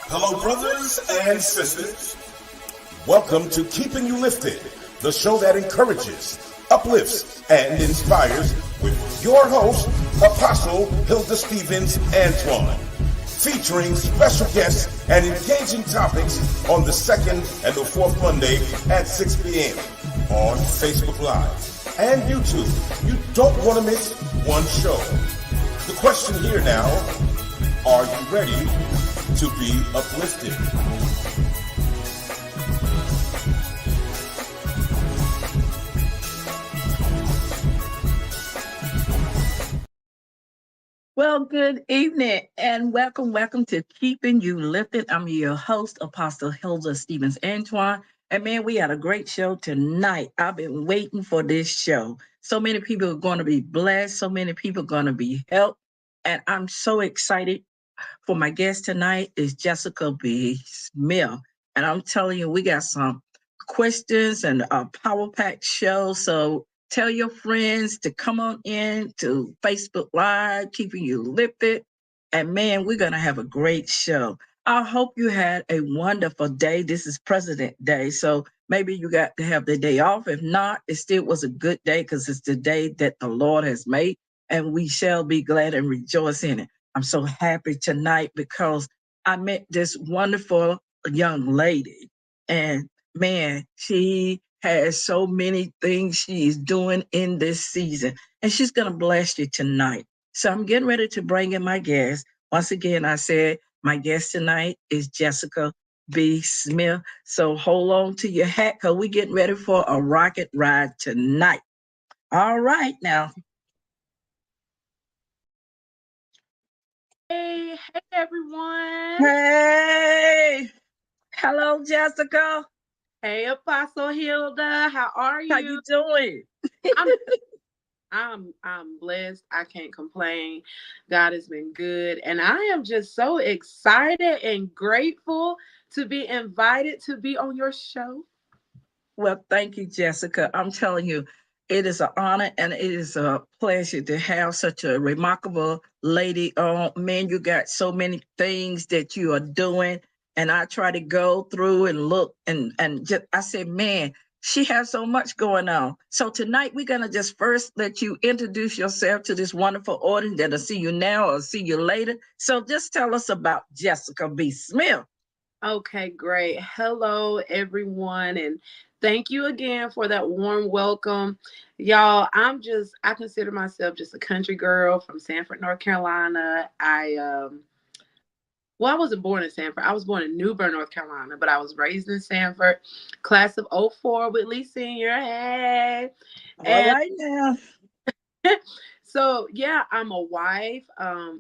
Hello, brothers and sisters. Welcome to Keeping You Lifted, the show that encourages, uplifts, and inspires with your host, Apostle Hilda Stephens-Antione, featuring special guests and engaging topics on the second and the fourth Monday at 6 p.m. on Facebook Live and YouTube. You don't want to miss one show. The question here now, are you ready to be uplifted? Well, good evening and welcome to Keeping You Lifted. I'm your host, Apostle Hilda Stephens-Antione. And man, we had a great show tonight. I've been waiting for this show. So many people are going to be blessed. So many people are going to be helped. And I'm so excited for my guest tonight is Jessica B. Smith. And I'm telling you, we got some questions and a power-packed show. So tell your friends to come on in to Facebook Live, Keeping You Lifted. And man, we're going to have a great show. I hope you had a wonderful day. This is President Day. So maybe you got to have the day off. If not, it still was a good day because it's the day that the Lord has made. And we shall be glad and rejoice in it. I'm so happy tonight because I met this wonderful young lady. And man, she has so many things she's doing in this season. And she's going to bless you tonight. So I'm getting ready to bring in my guest. Once again, I said my guest tonight is Jessica B. Smith. So hold on to your hat because we're getting ready for a rocket ride tonight. All right, now. Hey everyone. Hey, hello, Jessica. Hey Apostle Hilda, how are How you? you doing? I'm I'm blessed. I can't complain. God has been good, and I am just so excited and grateful to be invited to be on your show. Well, thank you, Jessica. I'm telling you, it is an honor and it is a pleasure to have such a remarkable lady on. Man, you got so many things that you are doing. And I try to go through and look and just I said, man, she has so much going on. So tonight we're gonna just first let you introduce yourself to this wonderful audience that'll see you now or see you later. So just tell us about Jessica B. Smith. Okay, great. Hello everyone, and thank you again for that warm welcome. Y'all, I consider myself just a country girl from Sanford, North Carolina. I wasn't born in Sanford. I was born in New Bern, North Carolina, but I was raised in Sanford, class of '04 Whitley Senior. Hey. All And right now. so, yeah, I'm a wife.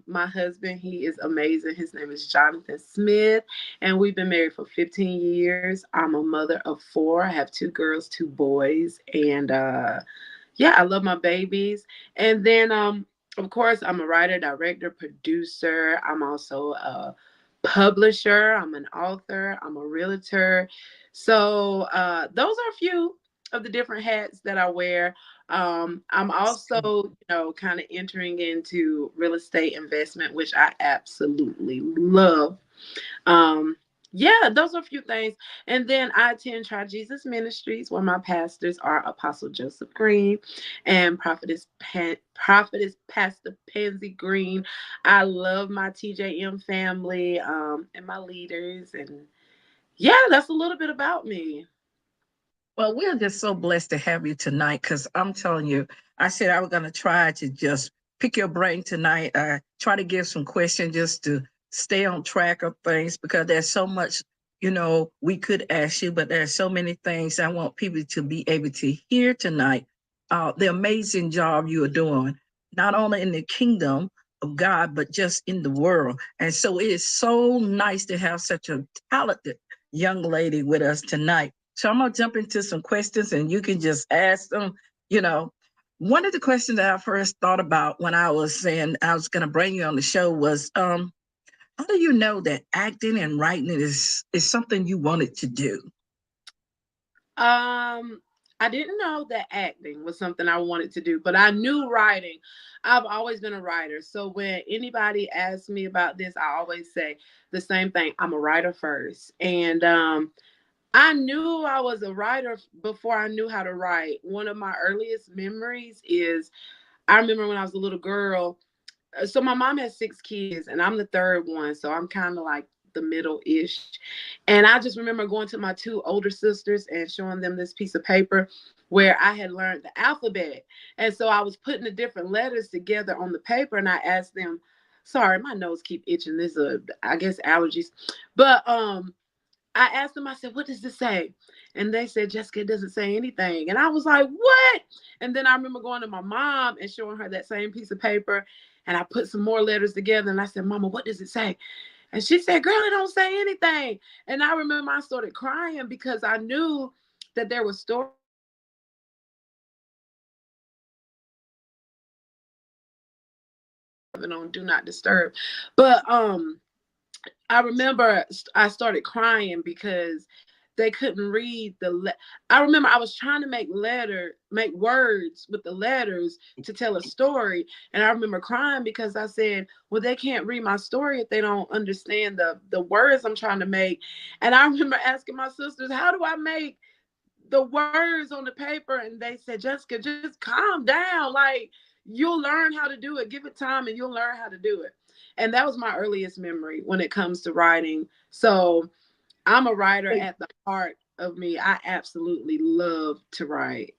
My husband, he is amazing. His name is Jonathan Smith, and we've been married for 15 years. I'm a mother of four. I have two girls, two boys, and yeah, I love my babies. And then, of course, I'm a writer, director, producer. I'm also a publisher. I'm an author. I'm a realtor. So those are a few of the different hats that I wear. I'm also, kind of entering into real estate investment, which I absolutely love. Um, yeah, those are a few things. And then I attend Try Jesus Ministries, where my pastors are Apostle Joseph Green and Prophetess Pastor Pansy Green. I love my TJM family and my leaders. And yeah, that's a little bit about me. Well, we're just so blessed to have you tonight because I'm telling you, I said I was going to try to just pick your brain tonight. Try to give some questions just to stay on track of things because there's so much, we could ask you, but there's so many things I want people to be able to hear tonight. The amazing job you are doing, not only in the kingdom of God, but just in the world. And so it is so nice to have such a talented young lady with us tonight. So I'm gonna jump into some questions and you can just ask them. You know, one of the questions that I first thought about when I was saying I was gonna bring you on the show was, how do you know that acting and writing is something you wanted to do? Um, I didn't know that acting was something I wanted to do, but I knew writing. I've always been a writer. So when anybody asks me about this, I always say the same thing. I'm a writer first. And I knew I was a writer before I knew how to write. One of my earliest memories is I remember when I was a little girl. So my mom has 6 kids and I'm the third one. So I'm kind of like the middle-ish. And I just remember going to my two older sisters and showing them this piece of paper where I had learned the alphabet. And so I was putting the different letters together on the paper and I asked them, sorry, my nose keep itching. This I guess allergies. But I asked them, I said, what does this say? And they said, Jessica, it doesn't say anything. And I was like, what? And then I remember going to my mom and showing her that same piece of paper. And I put some more letters together. And I said, Mama, what does it say? And she said, girl, it don't say anything. And I remember I started crying because I knew that there was stories on Do Not Disturb. But I remember I started crying because they couldn't read I remember I was trying to make words with the letters to tell a story. And I remember crying because I said, well, they can't read my story if they don't understand the words I'm trying to make. And I remember asking my sisters, how do I make the words on the paper? And they said, Jessica, just calm down. Like, you'll learn how to do it. Give it time and you'll learn how to do it. And that was my earliest memory when it comes to writing. So I'm a writer at the heart of me. I absolutely love to write.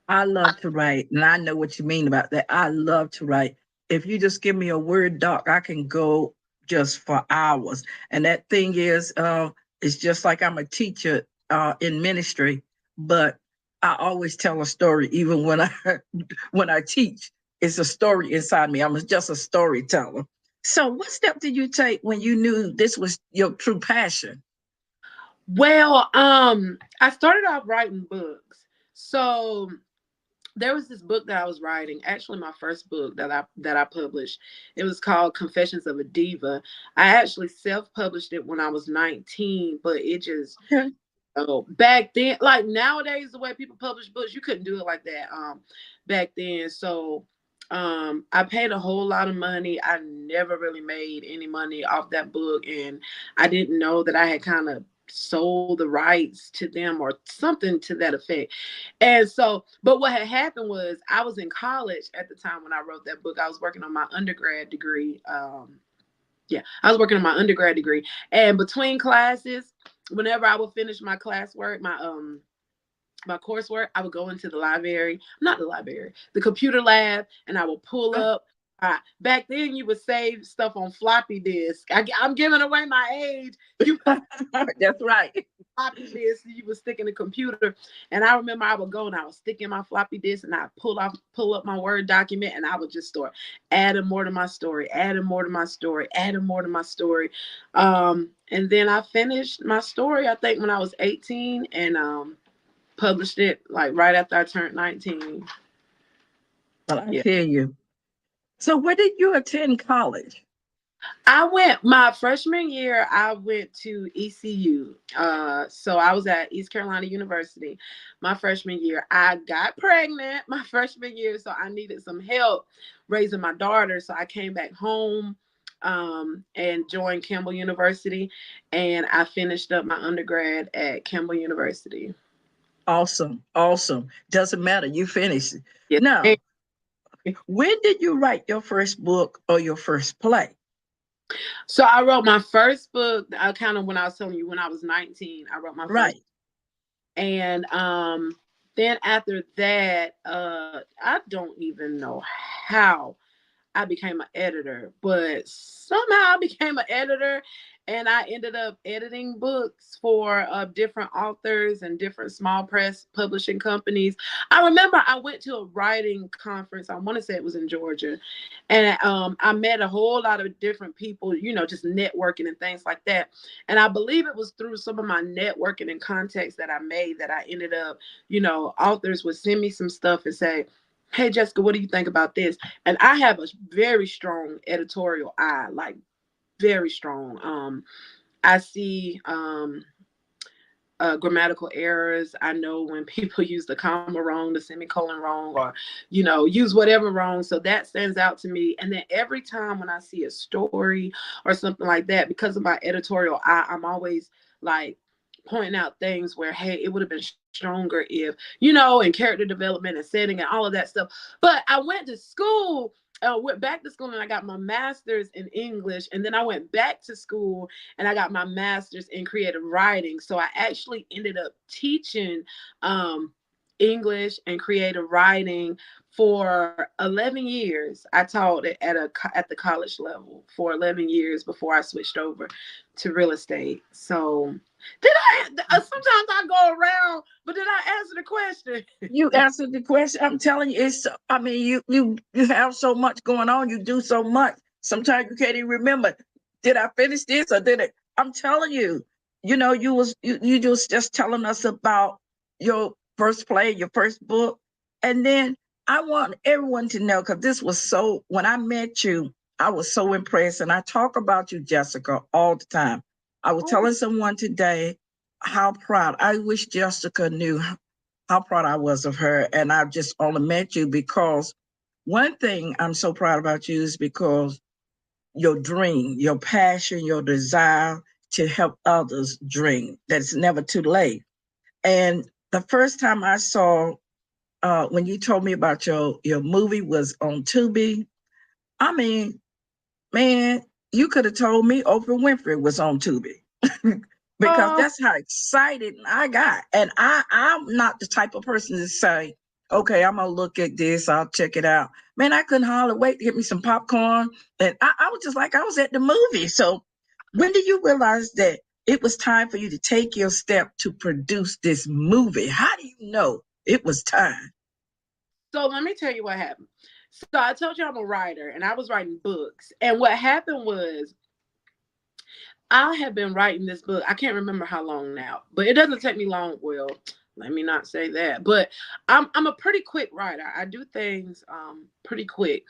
I love to write, and I know what you mean about that. I love to write. If you just give me a Word doc, I can go just for hours. And that thing is, it's just like I'm a teacher in ministry, but I always tell a story, even when I when I teach. It's a story inside me. I'm just a storyteller. So, what step did you take when you knew this was your true passion? Well, I started off writing books. So there was this book that I was writing, actually my first book that I published. It was called Confessions of a Diva. I actually self-published it when I was 19, but it just Okay. back then, like nowadays, the way people publish books, you couldn't do it like that back then. So I paid a whole lot of money. I never really made any money off that book, and I didn't know that I had kind of sold the rights to them or something to that effect. And so, but what had happened was I was in college at the time when I wrote that book. I was working on my undergrad degree. Yeah, I was working on my undergrad degree, and between classes, whenever I would finish my classwork, my coursework, I would go into the library, not the library, the computer lab, and I would pull up. Back then, you would save stuff on floppy disk. I'm giving away my age. You That's right. floppy disk, you would stick in the computer. And I remember I would go and I would stick in my floppy disk and I pull up my Word document and I would just start adding more to my story, adding more to my story, adding more to my story. And then I finished my story, I think when I was 18, and published it like right after I turned 19. Well, I Yeah. tell you. So, where did you attend college? I went my freshman year, I went to ECU. So I was at East Carolina University my freshman year. I got pregnant my freshman year, so I needed some help raising my daughter. So I came back home and joined Campbell University, and I finished up my undergrad at Campbell University. Awesome. Awesome. Doesn't matter. You finished. Yes. Now, when did you write your first book or your first play? So I wrote my first book. I kind of when I was telling you when I was 19, I wrote my first, Right. and then after that, I don't even know how I became an editor, but somehow I became an editor and I ended up editing books for different authors and different small press publishing companies. I remember I went to a writing conference. I want to say it was in Georgia. And I met a whole lot of different people, just networking and things like that. And I believe it was through some of my networking and contacts that I made that I ended up, authors would send me some stuff and say, hey, Jessica, what do you think about this? And I have a very strong editorial eye, like very strong. I see grammatical errors. I know when people use the comma wrong, the semicolon wrong, or, use whatever wrong. So that stands out to me. And then every time when I see a story or something like that, because of my editorial eye, I'm always like pointing out things where, hey, it would have been stronger if, in character development and setting and all of that stuff. But I went to school. Went back to school and I got my master's in English, and then I went back to school and I got my master's in creative writing. So I actually ended up teaching English and creative writing for 11 years. I taught it at the college level for 11 years before I switched over to real estate. So sometimes I go around, but did I answer the question? You answered the question. I'm telling you, you have so much going on. You do so much. Sometimes you can't even remember. Did I finish this or did it? I'm telling you, you just telling us about your first play, your first book. And then I want everyone to know, because this was when I met you, I was so impressed. And I talk about you, Jessica, all the time. I was telling someone today how proud. I wish Jessica knew how proud I was of her. And I just only met you because one thing I'm so proud about you is because your dream, your passion, your desire to help others dream. That's never too late. And the first time I saw, when you told me about your movie was on Tubi, I mean, man, you could have told me Oprah Winfrey was on Tubi. Because that's how excited I got. And I'm not the type of person to say, okay, I'm going to look at this. I'll check it out. Man, I couldn't hardly wait to get me some popcorn. And I was just like, I was at the movie. So when did you realize that it was time for you to take your step to produce this movie? How do you know it was time? So let me tell you what happened. So I told you I'm a writer and I was writing books. And what happened was I have been writing this book. I can't remember how long now, but it doesn't take me long. Well, let me not say that, but I'm a pretty quick writer. I do things pretty quick.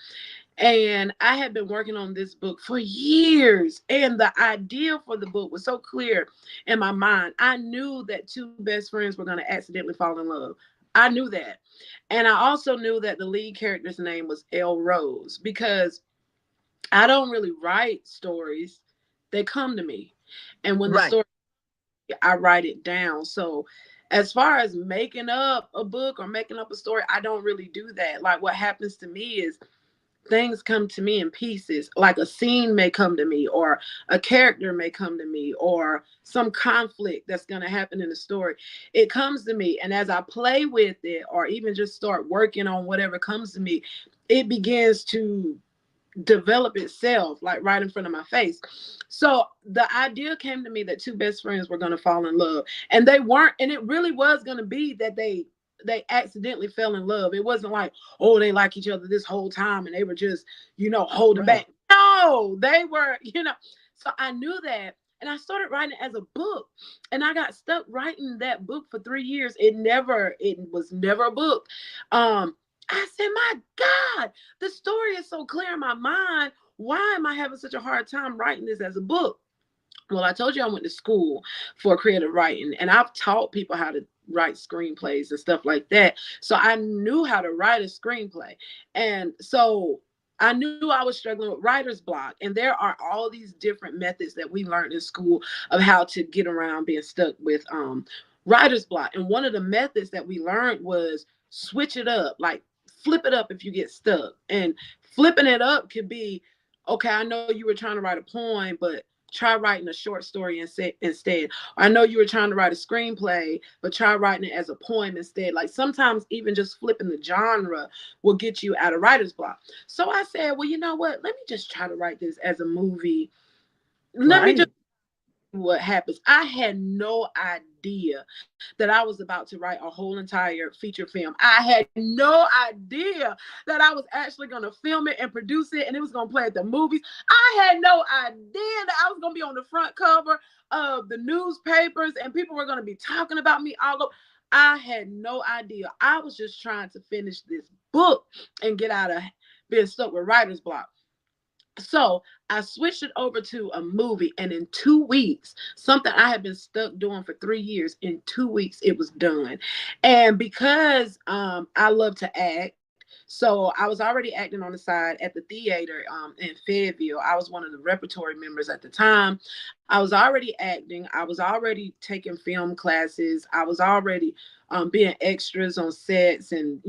And I had been working on this book for years. And the idea for the book was so clear in my mind. I knew that two best friends were going to accidentally fall in love. I knew that. And I also knew that the lead character's name was Elle Rose, because I don't really write stories. They come to me. And when the story, I write it down. So as far as making up a book or making up a story, I don't really do that. Like what happens to me is things come to me in pieces. Like a scene may come to me, or a character may come to me, or some conflict that's going to happen in the story. It comes to me. And as I play with it, or even just start working on whatever comes to me, it begins to develop itself like right in front of my face. So the idea came to me that two best friends were going to fall in love, and they weren't. And it really was going to be that they accidentally fell in love. It wasn't like, oh, they like each other this whole time and they were just, holding back. No, they were, So I knew that. And I started writing it as a book. And I got stuck writing that book for 3 years. It was never a book. I said, my God, the story is so clear in my mind. Why am I having such a hard time writing this as a book? Well, I told you I went to school for creative writing, and I've taught people how to write screenplays and stuff like that. So I knew how to write a screenplay. And so I knew I was struggling with writer's block. And there are all these different methods that we learned in school of how to get around being stuck with writer's block. And one of the methods that we learned was switch it up, like flip it up if you get stuck. And flipping it up could be, okay, I know you were trying to write a poem, but try writing a short story instead. I know you were trying to write a screenplay, but try writing it as a poem instead. Like sometimes even just flipping the genre will get you out of writer's block. So I said, well, you know what? Let me just try to write this as a movie. Let me just what happens. I had no idea that I was about to write a whole entire feature film. I had no idea that I was actually going to film it and produce it, and it was going to play at the movies. I had no idea that I was going to be on the front cover of the newspapers and people were going to be talking about me all over. I had no idea. I was just trying to finish this book and get out of being stuck with writer's block. So I switched it over to a movie, and in 2 weeks, something I had been stuck doing for 3 years, in 2 weeks, it was done. And because I love to act, so I was already acting on the side at the theater in Fayetteville. I was one of the repertory members at the time. I was already acting. I was already taking film classes. I was already being extras on sets and,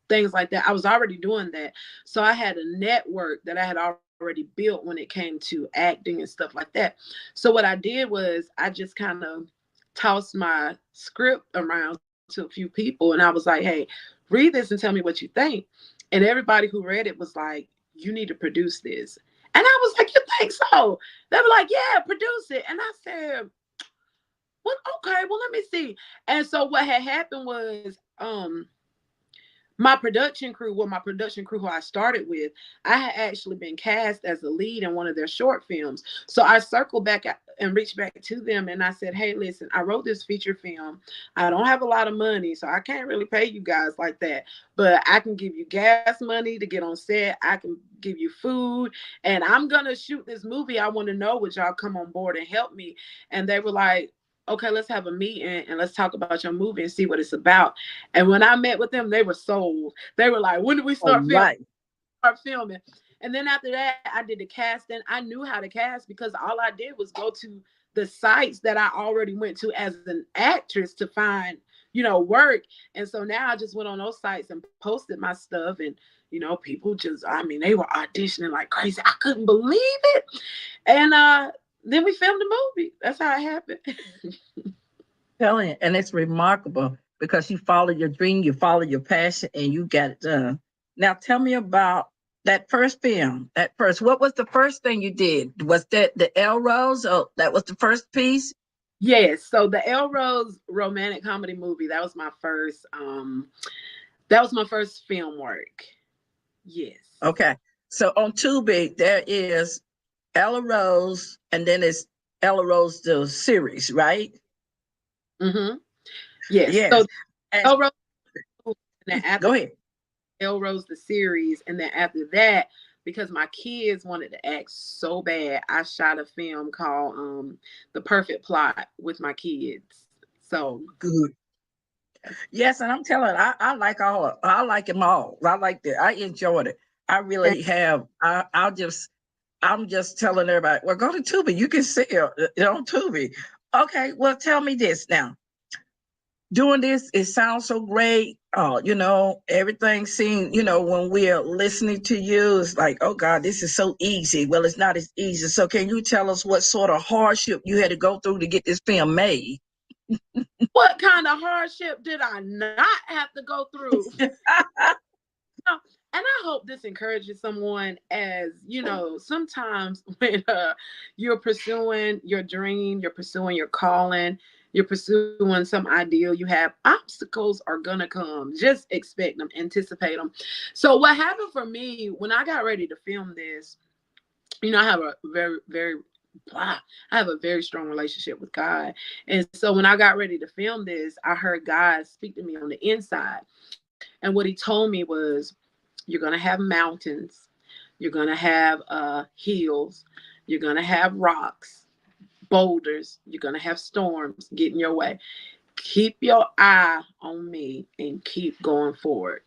things like that. I was already doing that. So I had a network that I had already built when it came to acting and stuff like that. So what I did was I just kind of tossed my script around to a few people, and I was like, hey, read this and tell me what you think. And everybody who read it was like, you need to produce this. And I was like, you think so? They were like, yeah, produce it. And I said, well, okay, well, let me see. And so what had happened was my production crew who I started with, I had actually been cast as a lead in one of their short films. So I circled back and reached back to them, and I said, hey, listen, I wrote this feature film. I don't have a lot of money, so I can't really pay you guys like that, but I can give you gas money to get on set. I can give you food, and I'm going to shoot this movie. I want to know, would y'all come on board and help me? And they were like, okay, let's have a meeting and let's talk about your movie and see what it's about. And when I met with them, they were sold. They were like, when do we start filming? And then after that, I did the casting. I knew how to cast because all I did was go to the sites that I already went to as an actress to find, work. And so now I just went on those sites and posted my stuff, and people just, they were auditioning like crazy. I couldn't believe it. And then we filmed the movie. That's how it happened. Telling you, and it's remarkable because you follow your dream, you follow your passion, and you got it done. Now, tell me about that first film. What was the first thing you did? Was that the Elle Rose? Oh, that was the first piece? Yes. So the Elle Rose romantic comedy movie, that was my first film work. Yes. Okay. So on Tubi, there is Elle Rose, and then it's Elle Rose the series, right? Mm-hmm. Yes. Yes. So And Elle Rose, and then after go ahead. Elle Rose the series, and then after that, because my kids wanted to act so bad, I shot a film called The Perfect Plot with my kids. So Good. Yes, and I'm telling you, I like them all. I liked it. I enjoyed it. I really have. I'm just telling everybody, well, go to Tubi. You can see it on Tubi. Okay, well, tell me this now. Doing this, it sounds so great. Everything seems, when we're listening to you, it's like, oh God, this is so easy. Well, it's not as easy. So can you tell us what sort of hardship you had to go through to get this film made? What kind of hardship did I not have to go through? And I hope this encourages someone, as sometimes when you're pursuing your dream, you're pursuing your calling, you're pursuing some ideal you have, obstacles are gonna come. Just expect them, anticipate them. So what happened for me when I got ready to film this, I have a very strong relationship with God. And so when I got ready to film this, I heard God speak to me on the inside. And what he told me was, you're going to have mountains, you're going to have hills, you're going to have rocks, boulders, you're going to have storms getting your way. Keep your eye on me and keep going forward.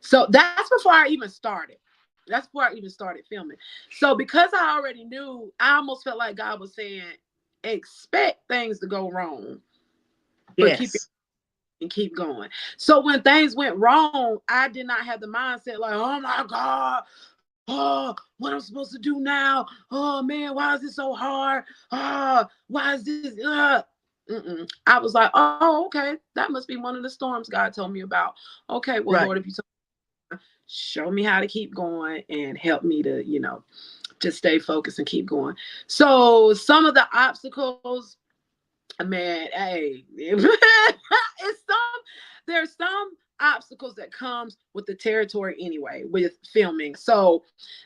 So that's before I even started. That's before I even started filming. So because I already knew, I almost felt like God was saying, expect things to go wrong, but keep going. So when things went wrong, I did not have the mindset like, oh my God, what I'm supposed to do now? Oh man, why is this so hard? Why is this? I was like, oh, okay, that must be one of the storms God told me about. Okay, well, Right. Lord, if you show me how to keep going and help me to, just stay focused and keep going. So some of the obstacles, man, hey, there's some obstacles that comes with the territory anyway, with filming. So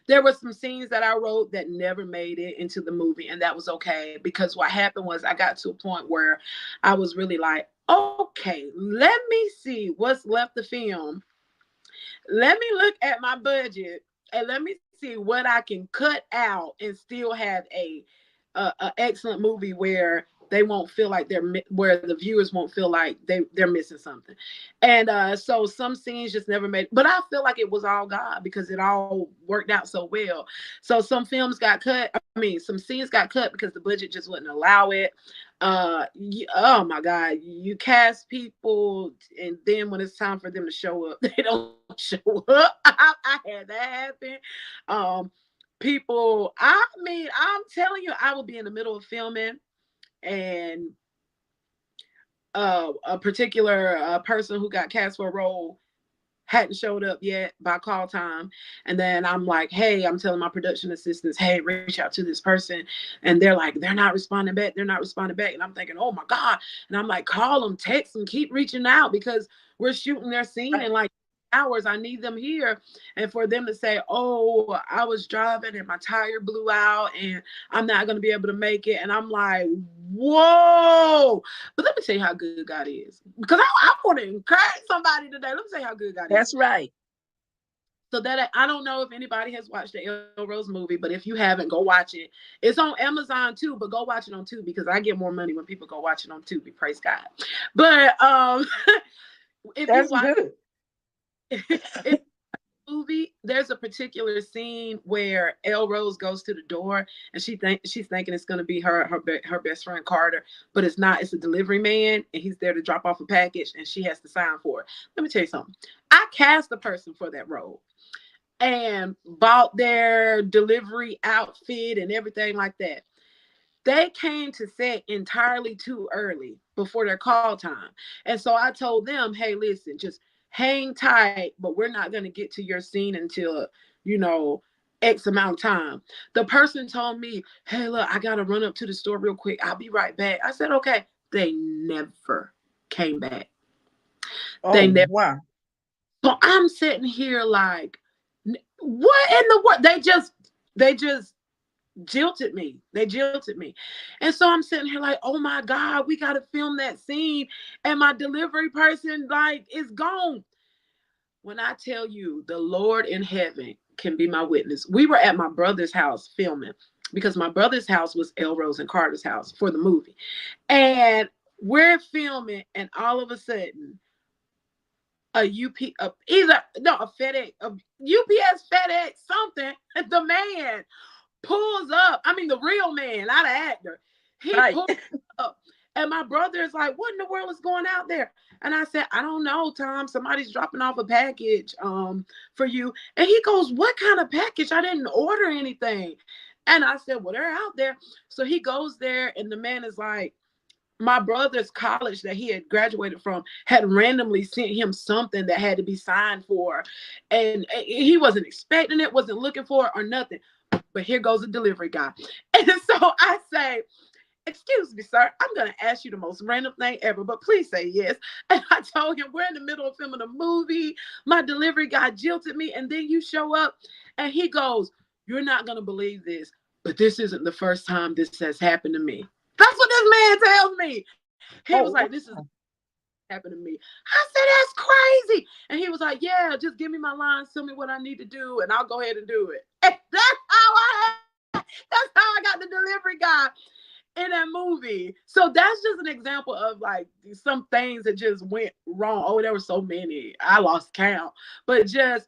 there were some scenes that I wrote that never made it into the movie, and that was okay, because what happened was I got to a point where I was really like, okay, let me see what's left to film. Let me look at my budget and let me see see what I can cut out and still have a excellent movie where they won't feel like where the viewers won't feel like they're missing something. And so some scenes just never made, but I feel like it was all God because it all worked out so well. So some films got cut. I mean, some scenes got cut because the budget just wouldn't allow it. Oh my God, you cast people and then when it's time for them to show up, they don't show up. I had that happen. People, I mean, I'm telling you, I would be in the middle of filming and a particular person who got cast for a role hadn't showed up yet by call time. And then I'm like, hey, I'm telling my production assistants, hey, reach out to this person. And they're like, they're not responding back. They're not responding back. And I'm thinking, oh my God. And I'm like, call them, text them, keep reaching out because we're shooting their scene in like hours. I need them here. And for them to say, oh, I was driving and my tire blew out and I'm not going to be able to make it. And I'm like, whoa. But let me tell you how good God is. Because I want to encourage somebody today. Let me tell you how good God is. That's right. So that I don't know if anybody has watched the Elle Rose movie, but if you haven't, go watch it. It's on Amazon too, but go watch it on Tubi because I get more money when people go watch it on Tubi. Praise God. But if That's you watch good. if movie, there's a particular scene where Elle Rose goes to the door and she's thinking it's going to be her best friend Carter, but it's not. It's a delivery man and he's there to drop off a package and she has to sign for it. Let me tell you something. I cast a person for that role and bought their delivery outfit and everything like that. They came to set entirely too early before their call time. And so I told them, hey, listen, just hang tight, but we're not going to get to your scene until, X amount of time. The person told me, hey, look, I got to run up to the store real quick. I'll be right back. I said, okay. They never came back. Oh, wow. So I'm sitting here like, what in the world? They just jilted me. They jilted me. And so I'm sitting here like, oh my God, we got to film that scene. And my delivery person is gone. When I tell you the Lord in heaven can be my witness. We were at my brother's house filming because my brother's house was Elle Rose and Carter's house for the movie. And we're filming and all of a sudden a FedEx, a UPS, FedEx, something, the man pulls up. I mean, the real man, not an actor. He pulls up. And my brother is like, what in the world is going out there? And I said, I don't know, Tom. Somebody's dropping off a package for you. And he goes, what kind of package? I didn't order anything. And I said, well, they're out there. So he goes there and the man is like, my brother's college that he had graduated from had randomly sent him something that had to be signed for. And he wasn't expecting it, wasn't looking for it or nothing. But here goes a delivery guy. And so I say, excuse me, sir, I'm going to ask you the most random thing ever, but please say yes. And I told him, we're in the middle of filming a movie. My delivery guy jilted me. And then you show up and he goes, you're not going to believe this, but this isn't the first time this has happened to me. That's what this man tells me. He was like, this is happened to me. I said, that's crazy. And he was like, yeah, just give me my lines, tell me what I need to do, and I'll go ahead and do it. And that's how I got the delivery guy in that movie. So that's just an example of some things that just went wrong. Oh, there were so many. I lost count. But just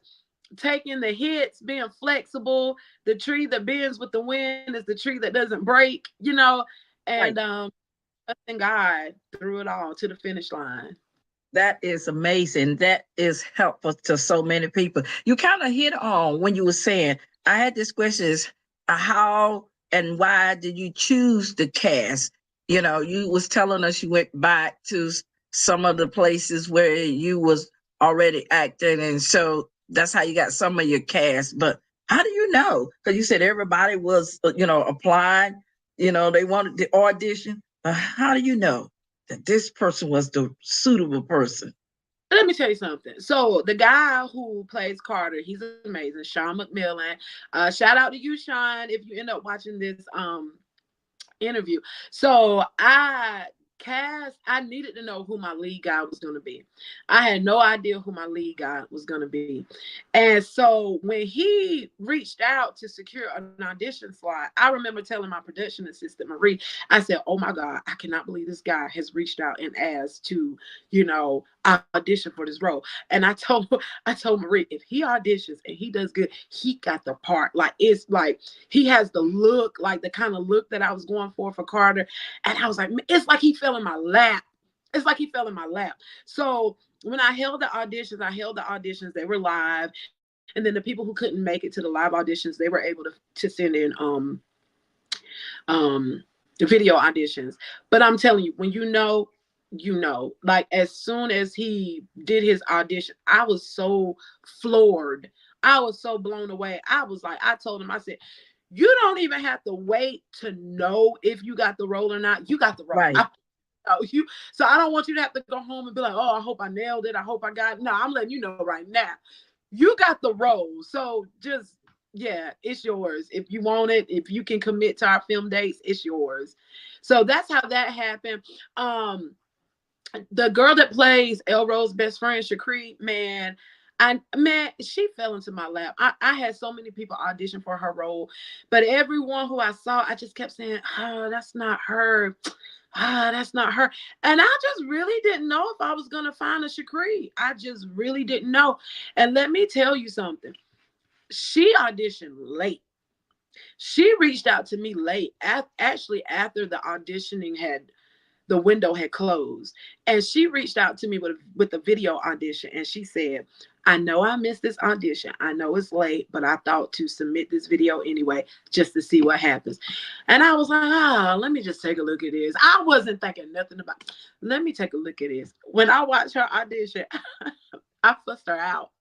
taking the hits, being flexible. The tree that bends with the wind is the tree that doesn't break, and trusting God through it all to the finish line. That is amazing. That is helpful to so many people. You kind of hit on when you were saying, I had this question is how and why did you choose the cast? You was telling us you went back to some of the places where you was already acting. And so that's how you got some of your cast. But how do you know? Because you said everybody was, applying, they wanted the audition. How do you know that this person was the suitable person? Let me tell you something. So the guy who plays Carter, he's amazing, Sean McMillan. Shout out to you, Sean, if you end up watching this interview. So I cast, I needed to know who my lead guy was going to be. I had no idea who my lead guy was going to be. And so when he reached out to secure an audition slot, I remember telling my production assistant, Marie, I said, oh my God, I cannot believe this guy has reached out and asked to, audition for this role. And I told Marie, if he auditions and he does good, he got the part. Like, it's like, he has the look, like the kind of look that I was going for Carter. And I was like, it's like he fell in my lap. It's like he fell in my lap. So when I held the auditions, they were live. And then the people who couldn't make it to the live auditions, they were able to send in the video auditions. But I'm telling you, when like as soon as he did his audition, I was so floored. I was so blown away. I was like, I told him, I said, you don't even have to wait to know if you got the role or not. You got the role. Right. So I don't want you to have to go home and be like, oh, I hope I nailed it. I hope I got it. No, I'm letting you know right now. You got the role. So just, yeah, it's yours. If you want it, if you can commit to our film dates, it's yours. So that's how that happened. The girl that plays Elle Rose's best friend, Shakri, man, she fell into my lap. I had so many people audition for her role, but everyone who I saw, I just kept saying, oh, that's not her. That's not her. And I just really didn't know if I was going to find a Shakri. I just really didn't know. And let me tell you something. She auditioned late. She reached out to me late, actually after the window had closed. And she reached out to me with a video audition. And she said, I know I missed this audition. I know it's late, but I thought to submit this video anyway, just to see what happens. And I was like, let me just take a look at this. I wasn't thinking nothing about it. Let me take a look at this. When I watched her audition, I fussed her out.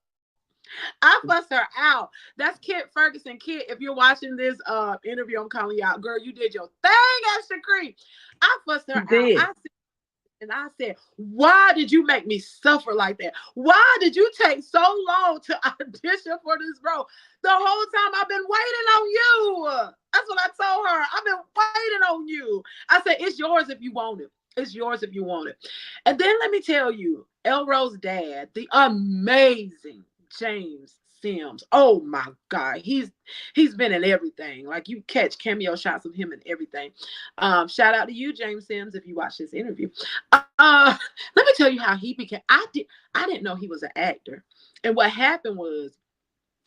That's Kit Ferguson. Kit, if you're watching this interview, I'm calling you out. Girl, you did your thing at Shakri. I fussed her out. I said, why did you make me suffer like that? Why did you take so long to audition for this role? The whole time I've been waiting on you. That's what I told her. I've been waiting on you. I said, it's yours if you want it. It's yours if you want it. And then let me tell you, Elle Rose's dad, the amazing James Sims. Oh my God. He's been in everything. Like, you catch cameo shots of him in everything. Shout out to you, James Sims, if you watch this interview. Let me tell you how he became. I didn't know he was an actor. And what happened was,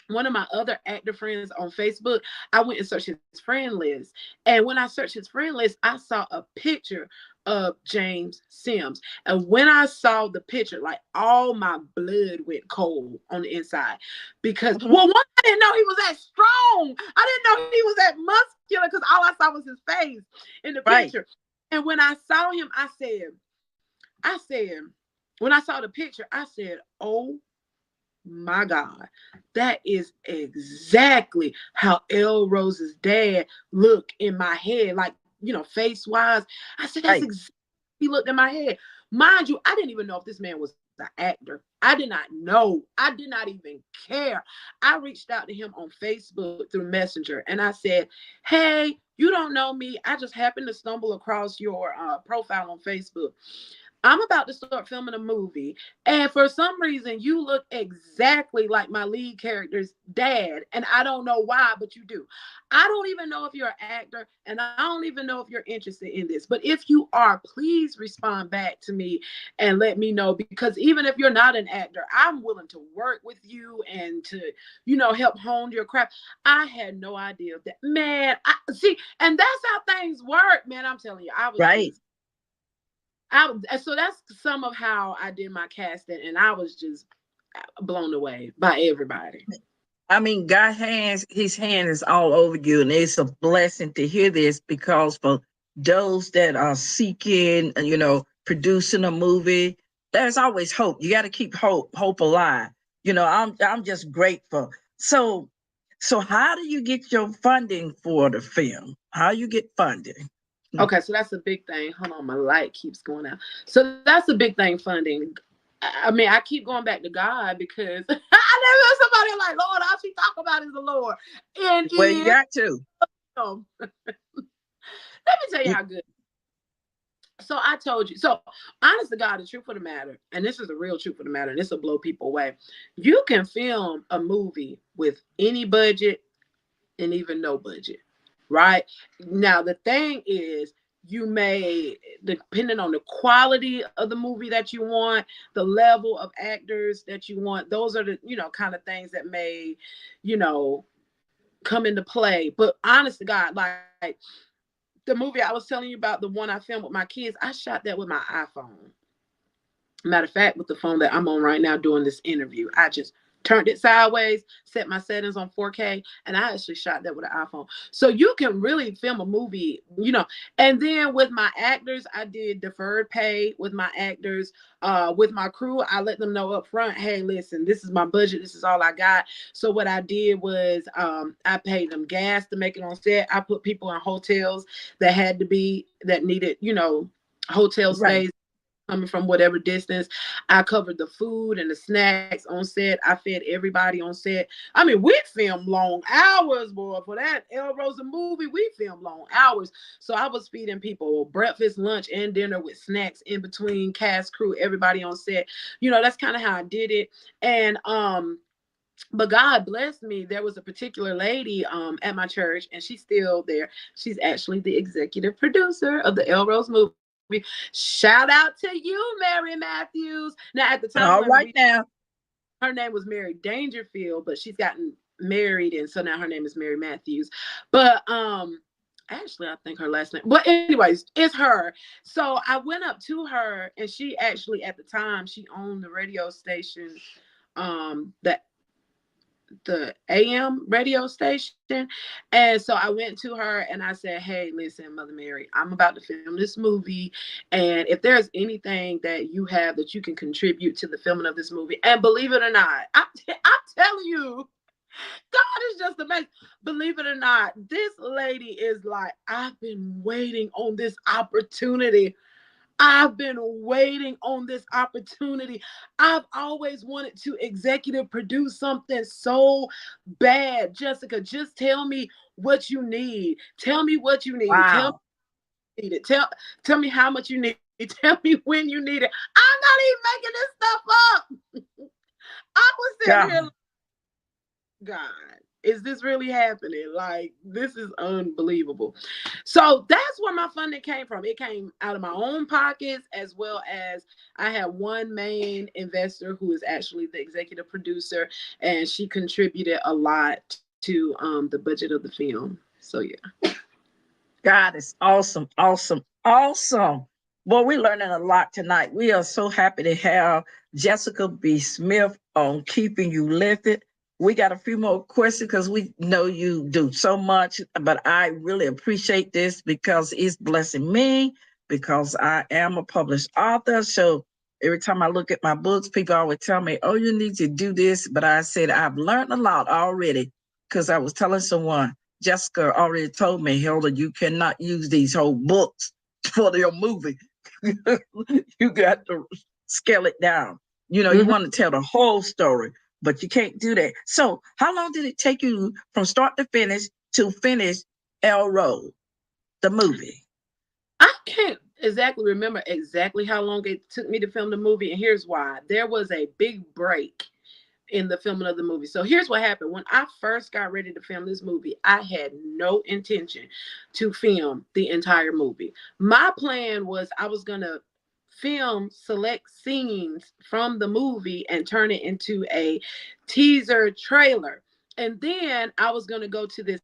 one of my other actor friends on Facebook, I went and searched his friend list. And when I searched his friend list, I saw a picture of James Sims. And when I saw the picture, like, all my blood went cold on the inside. Because, well, one, I didn't know he was that strong. I didn't know he was that muscular, because all I saw was his face in the picture. And when I saw him, I said, when I saw the picture, I said, oh my God, that is exactly how Elle Rose's dad looked in my head, like, face wise. I said, that's exactly he looked in my head. Mind you, I didn't even know if this man was an actor. I did not know. I did not even care. I reached out to him on Facebook through Messenger, and I said, hey, you don't know me. I just happened to stumble across your profile on Facebook. I'm about to start filming a movie, and for some reason, you look exactly like my lead character's dad, and I don't know why, but you do. I don't even know if you're an actor, and I don't even know if you're interested in this, but if you are, please respond back to me and let me know, because even if you're not an actor, I'm willing to work with you and to, help hone your craft. I had no idea of that. Man, see, and that's how things work, man. I'm telling you, I was so that's some of how I did my casting, and I was just blown away by everybody. I mean, his hand is all over you, and it's a blessing to hear this, because for those that are seeking, producing a movie, there's always hope. You got to keep hope alive. I'm just grateful. So how do you get your funding for the film? How you get funding? Okay, so that's a big thing. Hold on, my light keeps going out. So that's a big thing, funding. I mean, I keep going back to God, because I never heard somebody like, Lord, all she talk about is the Lord. And well, you got to. Let me tell you how good. So I told you. So honest to God, the truth of the matter, and this is the real truth of the matter, and this will blow people away. You can film a movie with any budget and even no budget, right? Now the thing is, you may, depending on the quality of the movie that you want, the level of actors that you want, those are the, kind of things that may, you know, come into play. But honest to God, like the movie I was telling you about, the one I filmed with my kids, I shot that with my iPhone. Matter of fact, with the phone that I'm on right now doing this interview, I just turned it sideways, set my settings on 4K, and I actually shot that with an iPhone. So you can really film a movie, And then with my actors, I did deferred pay with my actors. With my crew, I let them know up front, hey, listen, this is my budget. This is all I got. So what I did was I paid them gas to make it on set. I put people in hotels that needed, hotel Right. stays coming from whatever distance. I covered the food and the snacks on set. I fed everybody on set. I mean, we filmed long hours, boy. For that Elle Rosa movie, we filmed long hours. So I was feeding people breakfast, lunch, and dinner with snacks in between cast, crew, everybody on set. That's kind of how I did it. And but God blessed me. There was a particular lady at my church, and she's still there. She's actually the executive producer of the Elle Rose movie. Shout out to you, Mary Matthews. Now, at the time when All right now. her name was Mary Dangerfield, but she's gotten married, and so now her name is Mary Matthews. But actually, I think her last name. But anyways, it's her. So I went up to her, and she actually at the time she owned the radio station, that the AM radio station. And so I went to her and I said, hey, listen, Mother Mary, I'm about to film this movie. And if there's anything that you have that you can contribute to the filming of this movie, and believe it or not, I'm telling you, God is just amazing. Believe it or not, this lady is like, I've been waiting on this opportunity. I've been waiting on this opportunity. I've always wanted to executive produce something so bad. Jessica, just tell me what you need. Tell me what you need. Tell Wow. me you need it. Tell me how much you need. Tell me when you need it. I'm not even making this stuff up. I was sitting here God. like, God, is this really happening? Like, this is unbelievable. So that's where my funding came from. It came out of my own pockets, as well as I had one main investor who is actually the executive producer, and she contributed a lot to the budget of the film. So yeah. God is awesome, awesome, awesome. Well, we're learning a lot tonight. We are so happy to have Jessica B. Smith on Keeping You Lifted. We got a few more questions because we know you do so much, but I really appreciate this because it's blessing me because I am a published author. So every time I look at my books, people always tell me, oh, you need to do this. But I said, I've learned a lot already because I was telling someone, Jessica already told me, Hilda, you cannot use these whole books for your movie. You got to scale it down. You Mhm. want to tell the whole story, but you can't do that. So, how long did it take you from start to finish El Road, the movie? I can't exactly remember exactly how long it took me to film the movie, and here's why. There was a big break in the filming of the movie. So here's what happened. When I first got ready to film this movie, I had no intention to film the entire movie. My plan was I was going to film select scenes from the movie and turn it into a teaser trailer. And then I was going to go to this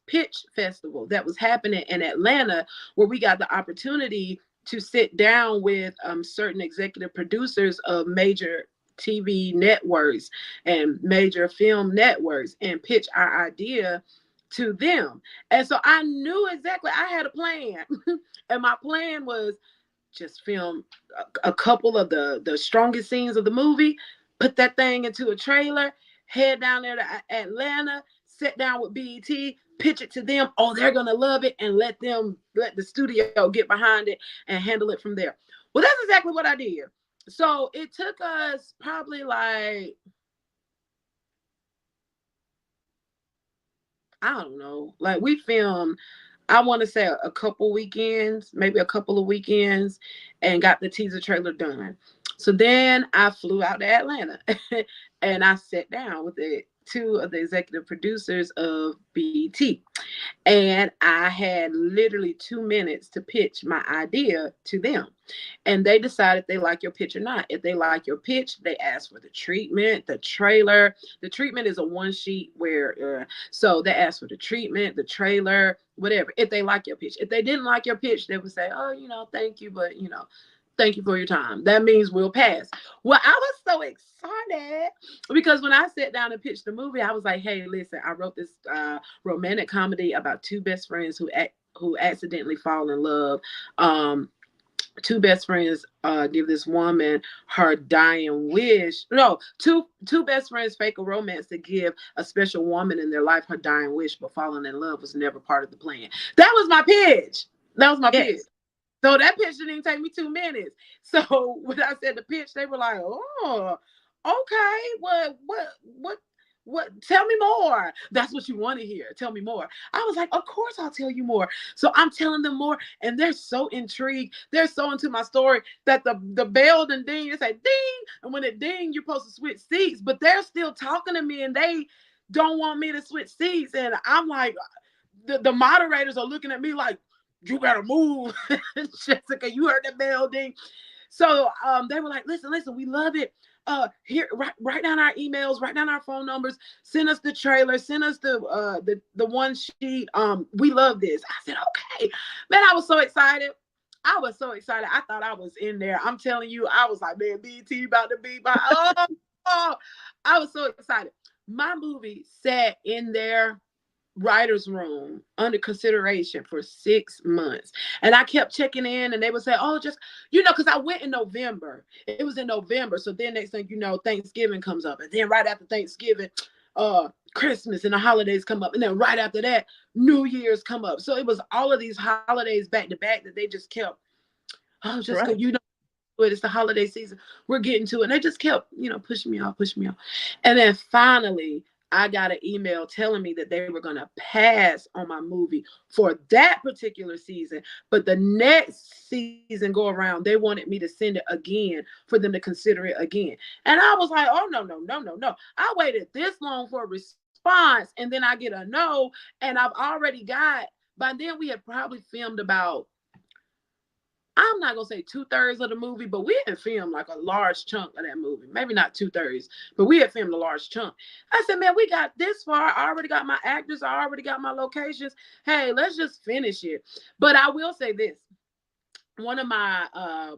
pitch festival that was happening in Atlanta, where we got the opportunity to sit down with certain executive producers of major TV networks and major film networks and pitch our idea to them. And so I knew exactly, I had a plan. And my plan was just film a couple of the strongest scenes of the movie, put that thing into a trailer, head down there to Atlanta, sit down with BET, pitch it to them. Oh, they're gonna love it, and let the studio get behind it and handle it from there. Well, that's exactly what I did. So it took us probably like, I don't know, like we filmed I want to say a couple weekends, maybe a couple of weekends, and got the teaser trailer done. So then I flew out to Atlanta and I sat down with two of the executive producers of BET. And I had literally 2 minutes to pitch my idea to them. And they decide if they like your pitch or not. If they like your pitch, they ask for the treatment, the trailer. The treatment is a one sheet where, so they ask for the treatment, the trailer, whatever. If they like your pitch, if they didn't like your pitch, they would say, oh, thank you, but thank you for your time. That means we'll pass. Well, I was so excited because when I sat down and pitched the movie, I was like, hey, listen, I wrote this romantic comedy about two best friends who accidentally fall in love. Two best friends give this woman her dying wish. No, two best friends fake a romance to give a special woman in their life her dying wish, but falling in love was never part of the plan. That was my pitch. Pitch. So that pitch didn't even take me 2 minutes. So when I said the pitch, they were like, "Oh, okay. What? Tell me more. That's what you want to hear. Tell me more." I was like, "Of course, I'll tell you more." So I'm telling them more, and they're so intrigued. They're so into my story that the bell and ding. It's like ding, and when it ding, you're supposed to switch seats, but they're still talking to me, and they don't want me to switch seats, and I'm like, the moderators are looking at me like, you gotta move. Jessica, you heard the bell ding. So they were like, listen, we love it. Here, write down our emails, write down our phone numbers, send us the trailer, send us the one sheet. We love this. I said, okay. Man, I was so excited. I thought I was in there. I'm telling you, I was like, man, BT about to be my I was so excited. My movie sat in there writer's room under consideration for 6 months, and I kept checking in, and they would say, oh, just because I went in November. It was in November. So then next thing you know, Thanksgiving comes up, and then right after Thanksgiving, Christmas and the holidays come up, and then right after that, New Year's come up. So it was all of these holidays back to back that they just kept, just right. It's the holiday season, we're getting to it, and they just kept pushing me off. And then finally I got an email telling me that they were going to pass on my movie for that particular season. But the next season go around, they wanted me to send it again for them to consider it again. And I was like, oh, no. I waited this long for a response, and then I get a no. And I've already by then we had probably filmed about, I'm not going to say 2/3 of the movie, but we had filmed like a large chunk of that movie. Maybe not 2/3, but we had filmed a large chunk. I said, man, we got this far. I already got my actors. I already got my locations. Hey, let's just finish it. But I will say this. One of my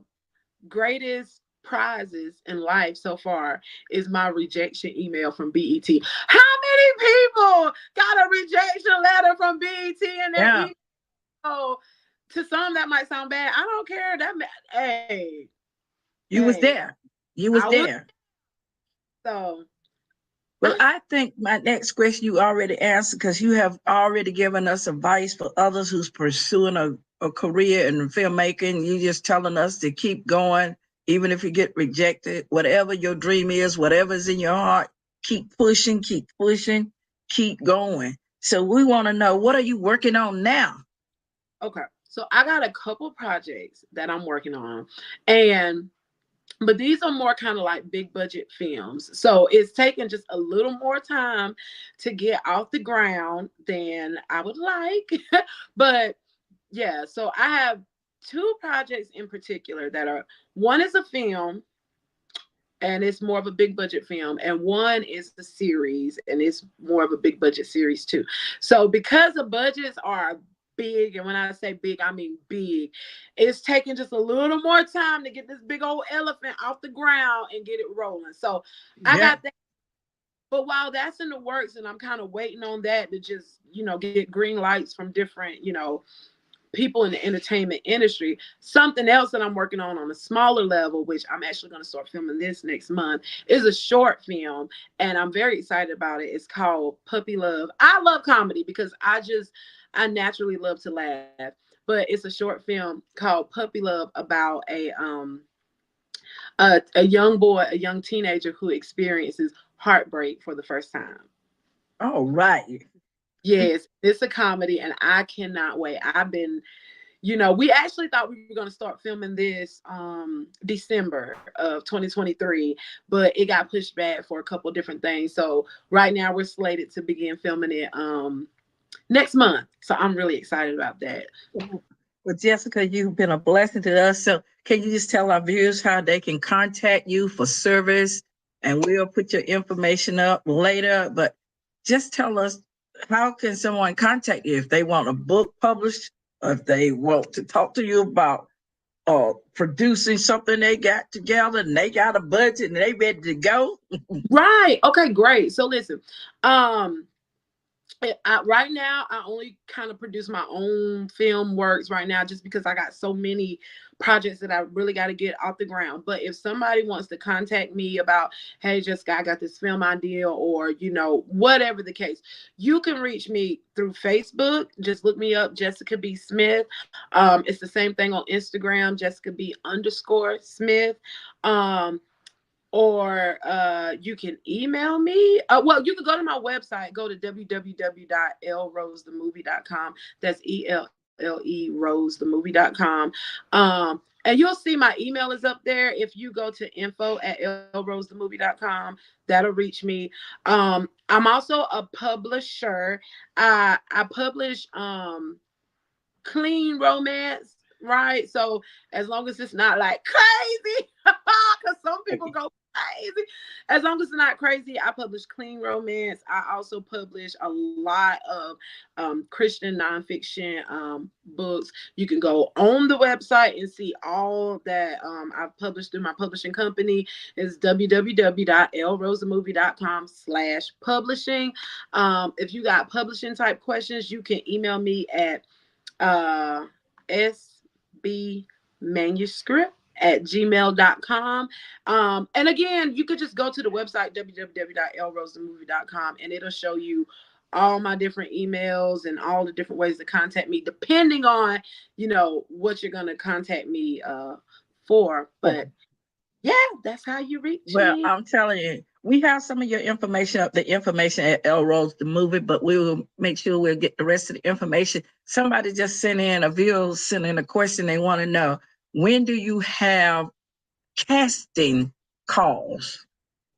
greatest prizes in life so far is my rejection email from BET. How many people got a rejection letter from BET in their email? To some, that might sound bad. I don't care. You was there. So, well, I think my next question you already answered, because you have already given us advice for others who's pursuing a career in filmmaking. You just telling us to keep going, even if you get rejected. Whatever your dream is, whatever's in your heart, keep pushing, keep going. So we want to know, what are you working on now? Okay. So I got a couple projects that I'm working on, but these are more kind of like big budget films. So it's taking just a little more time to get off the ground than I would like. But yeah, so I have 2 projects in particular one is a film, and it's more of a big budget film, and one is the series, and it's more of a big budget series too. So because the budgets are big, and when I say big, I mean big, it's taking just a little more time to get this big old elephant off the ground and get it rolling. So I got that. But while that's in the works, and I'm kind of waiting on that to just, get green lights from different, people in the entertainment industry, something else that I'm working on a smaller level, which I'm actually going to start filming this next month, is a short film, and I'm very excited about it. It's called Puppy Love. I love comedy because I naturally love to laugh, but it's a short film called Puppy Love about a young boy, a young teenager who experiences heartbreak for the first time. All right. Yes, it's a comedy, and I cannot wait. I've been, we actually thought we were going to start filming this December of 2023, but it got pushed back for a couple different things. So right now we're slated to begin filming it next month. So I'm really excited about that. Well, Jessica, you've been a blessing to us. So can you just tell our viewers how they can contact you for service? And we'll put your information up later, but just tell us, how can someone contact you if they want a book published, or if they want to talk to you about producing something they got together and they got a budget and they ready to go? Right. Okay, great. So listen, right now I only kind of produce my own film works right now, just because I got so many projects that I really got to get off the ground. But if somebody wants to contact me about, hey Jessica, I got this film idea, or whatever the case, you can reach me through Facebook. Just look me up, Jessica B. Smith. It's the same thing on Instagram, Jessica B_Smith. Or you can email me. Well, you can go to my website, go to www.ellerosethemovie.com. That's ELLE rosethemovie.com. And you'll see my email is up there. If you go to info@ellerosethemovie.com, that'll reach me. I'm also a publisher. I publish clean romance, right? So as long as it's not like crazy, because some people go crazy. As long as it's not crazy, I publish clean romance. I also publish a lot of Christian nonfiction books. You can go on the website and see all that I've published through my publishing company. It's www.ellerosethemovie.com/publishing. If you got publishing type questions, you can email me at sbmanuscript@gmail.com. And again, you could just go to the website www.ellerosethemovie.com, and it'll show you all my different emails and all the different ways to contact me, depending on what you're going to contact me for. But yeah, that's how you reach Well, me. I'm telling you, we have some of your information up, the information at Elle Rose the Movie, but we will make sure we'll get the rest of the information. Somebody just sent in a question. They want to know, when do you have casting calls?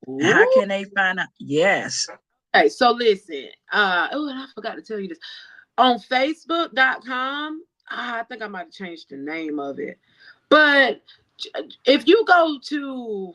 How Ooh. can they find out? Yes. Okay, so listen. And I forgot to tell you this. On Facebook.com, I think I might have changed the name of it. But if you go to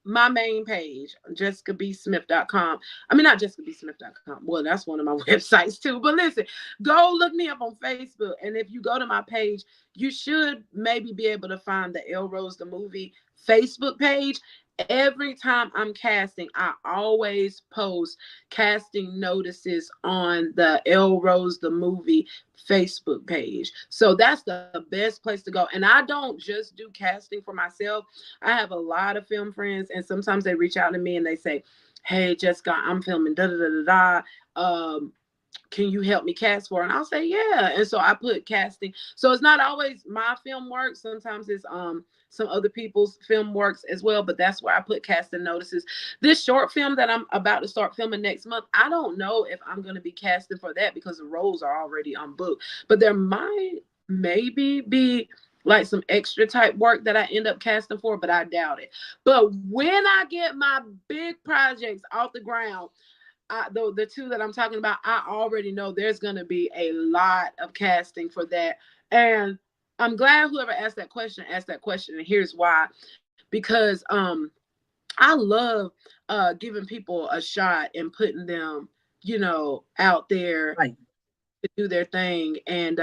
my main page, jessicabsmith.com. I mean, not jessicabsmith.com. Well, that's one of my websites too. But listen, go look me up on Facebook. And if you go to my page, you should maybe be able to find the Elle Rose the Movie Facebook page. Every time I'm casting, I always post casting notices on the Elle Rose the Movie Facebook page. So that's the best place to go. And I don't just do casting for myself. I have a lot of film friends, and sometimes they reach out to me and they say, hey, Jessica, I'm filming da-da-da-da-da. Can you help me cast for it? And I'll say, yeah. And so I put casting. So it's not always my film work. Sometimes it's some other people's film works as well, but that's where I put casting notices. This short film that I'm about to start filming next month, I don't know if I'm going to be casting for that because the roles are already on book, but there might maybe be like some extra type work that I end up casting for, but I doubt it. But when I get my big projects off the ground, the two that I'm talking about, I already know there's going to be a lot of casting for that. And I'm glad whoever asked that question, and here's why. Because I love giving people a shot and putting them, out there Right. to do their thing. And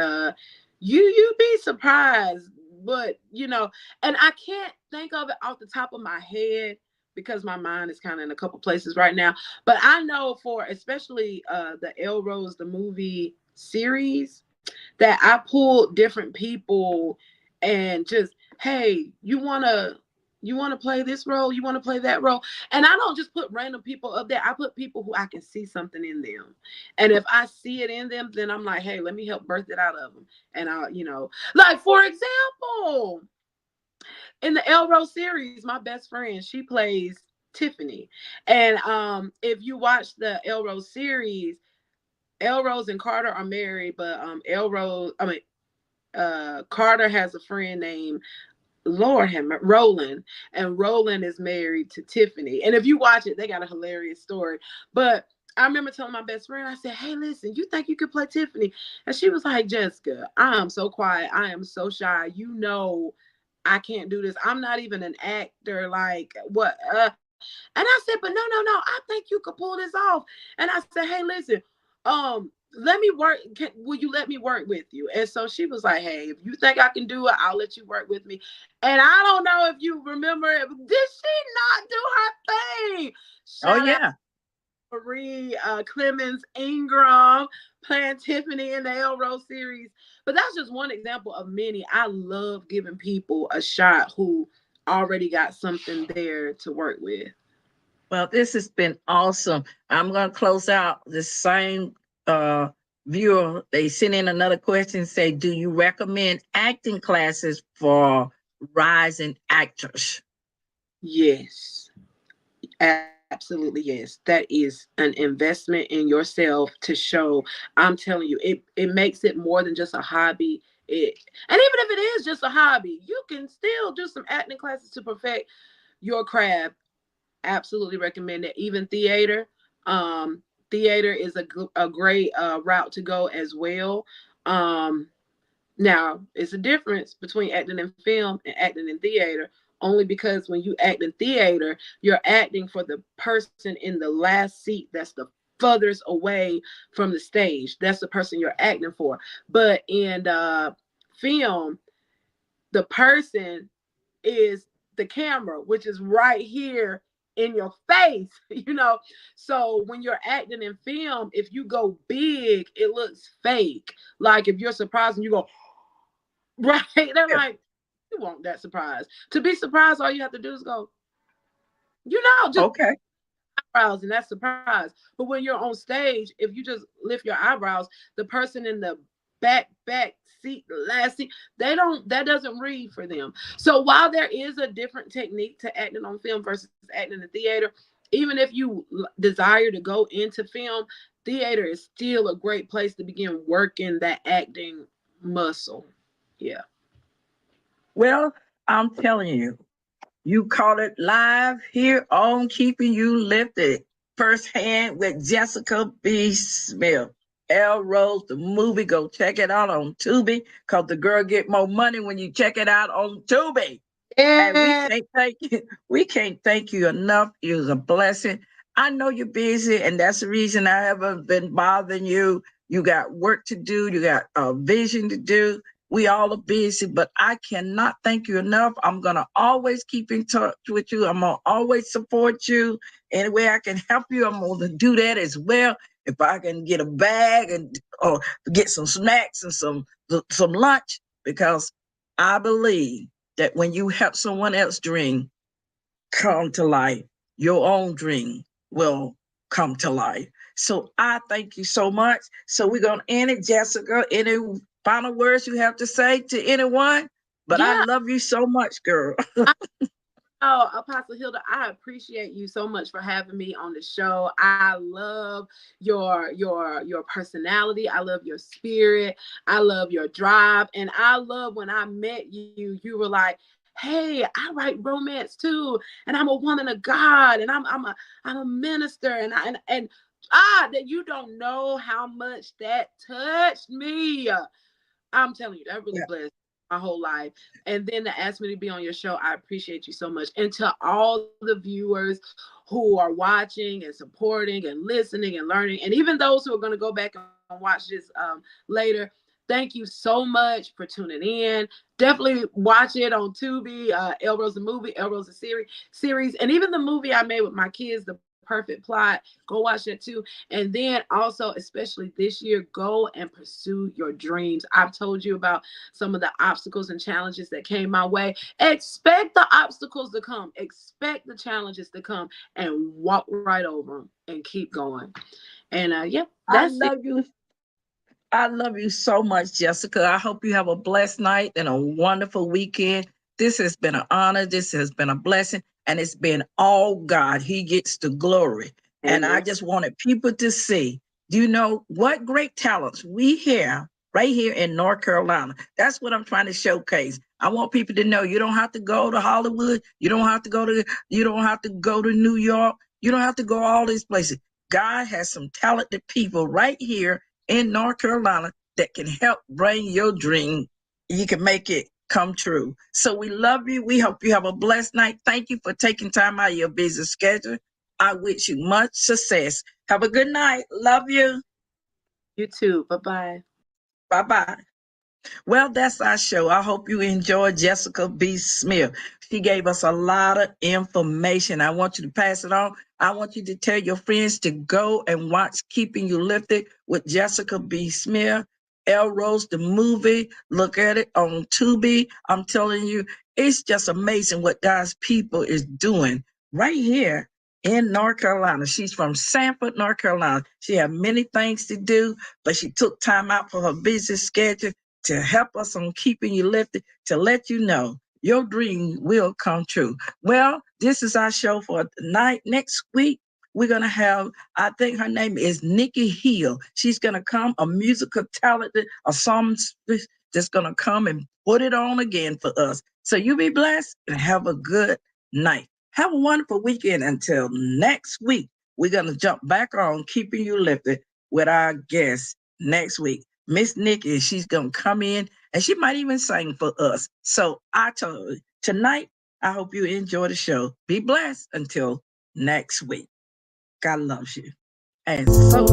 you'd be surprised. But, and I can't think of it off the top of my head because my mind is kind of in a couple places right now. But I know for especially the Elle Rose the Movie series, that I pulled different people and just, hey, you wanna play this role, you want to play that role. And I don't just put random people up there. I put people who I can see something in them. And if I see it in them, then I'm like, hey, let me help birth it out of them. And I'll, like for example, in the Elle Rose series, my best friend, she plays Tiffany. And if you watch the Elle Rose series, Elle Rose and Carter are married, but Carter has a friend named Roland, and Roland is married to Tiffany. And if you watch it, they got a hilarious story. But I remember telling my best friend, I said, "Hey, listen, you think you could play Tiffany?" And she was like, "Jessica, I am so quiet. I am so shy. You know, I can't do this. I'm not even an actor. Like, what?" And I said, "But no, no, no. I think you could pull this off." And I said, "Hey, listen, let me work. Will you let me work with you?" And so she was like, "Hey, if you think I can do it, I'll let you work with me." And I don't know if you remember it. Did she not do her thing? Oh, Shout out yeah. to Marie Clemens Ingram playing Tiffany in the Elle Rose series. But that's just one example of many. I love giving people a shot who already got something there to work with. Well, this has been awesome. I'm going to close out the same uh, viewer. They sent in another question, say, do you recommend acting classes for rising actors? Yes. Absolutely, yes. That is an investment in yourself to show. I'm telling you, it makes it more than just a hobby. And even if it is just a hobby, you can still do some acting classes to perfect your craft. Absolutely recommend it. Even theater. Theater is a great route to go as well. Um, Now, it's a difference between acting in film and acting in theater, only because when you act in theater, you're acting for the person in the last seat that's the furthest away from the stage. That's the person you're acting for. But in film, the person is the camera, which is right here in your face, you know. So when you're acting in film, if you go big, it looks fake. Like if you're surprised and you go, right. They're Yeah. like, you want that surprise. To be surprised, all you have to do is go, you know, just Okay. eyebrows and that's surprise. But when you're on stage, if you just lift your eyebrows, the person in the back seat, the last seat, that doesn't read for them. So while there is a different technique to acting on film versus acting in the theater, even if you desire to go into film, theater is still a great place to begin working that acting muscle. Yeah. Well, I'm telling you, you caught it live here on Keeping You Lifted, firsthand with Jessica B. Smith. Elle Rose, the movie. Go check it out on Tubi, because the girl get more money when you check it out on Tubi. And we Yeah. can't thank you. We can't thank you enough. It was a blessing. I know you're busy, and that's the reason I haven't been bothering you. You got work to do. You got a vision to do. We all are busy, but I cannot thank you enough. I'm gonna always keep in touch with you. I'm gonna always support you any way I can help you. I'm gonna do that as well. If I can get a bag and or get some snacks and some lunch, because I believe that when you help someone else dream come to life, your own dream will come to life. So I thank you so much. So we're going to end it. Jessica, any final words you have to say to anyone? But I Yeah. love you so much, girl. Oh, Apostle Hilda, I appreciate you so much for having me on the show. I love your personality. I love your spirit. I love your drive. And I love when I met you, you were like, "Hey, I write romance too, and I'm a woman of God, and I'm a minister, and that you don't know how much that touched me." I'm telling you, that really Yeah. blessed my whole life. And then to ask me to be on your show, I appreciate you so much. And to all the viewers who are watching and supporting and listening and learning, and even those who are going to go back and watch this later, thank you so much for tuning in. Definitely watch it on Tubi, Elle Rose the movie, Elle Rose the series, and even the movie I made with my kids, The Perfect Plot. Go watch that too. And then also, especially this year, go and pursue your dreams. I've told you about some of the obstacles and challenges that came my way. Expect the obstacles to come, expect the challenges to come, and walk right over them and keep going. And yeah, I that's it. love you. I love you so much, Jessica. I hope you have a blessed night and a wonderful weekend. This has been an honor. This has been a blessing. And it's been all God. He gets the glory. And I Amen. just wanted people to see Do you know what great talents we have right here in North Carolina? That's what I'm trying to showcase. I want people to know you don't have to go to Hollywood. You don't have to go to New York. You don't have to go all these places. God has some talented people right here in North Carolina that can help bring your dream. You can make it come true. So we love you. We hope you have a blessed night. Thank you for taking time out of your busy schedule. I wish you much success. Have a good night. Love you. You too. Bye-bye. Bye-bye. Well, that's our show. I hope you enjoyed Jessica B. Smith. She gave us a lot of information. I want you to pass it on. I want you to tell your friends to go and watch Keeping You Lifted with Jessica B. Smith. Elle Rose, the movie. Look at it on Tubi. I'm telling you, it's just amazing what God's people is doing right here in North Carolina. She's from Sanford, North Carolina. She had many things to do, but she took time out for her busy schedule to help us on Keeping You Lifted, to let you know your dream will come true. Well, this is our show for tonight. Next week, we're going to have, I think her name is Nikki Hill. She's going to come, a musical talented, a psalmist that's going to come and put it on again for us. So you be blessed and have a good night. Have a wonderful weekend. Until next week, we're going to jump back on Keeping You Lifted with our guest next week. Miss Nikki, she's going to come in and she might even sing for us. So I told her, tonight, I hope you enjoy the show. Be blessed until next week. God loves you. And so.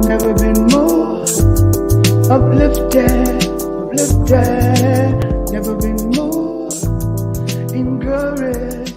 Never been more uplifted, never been more encouraged.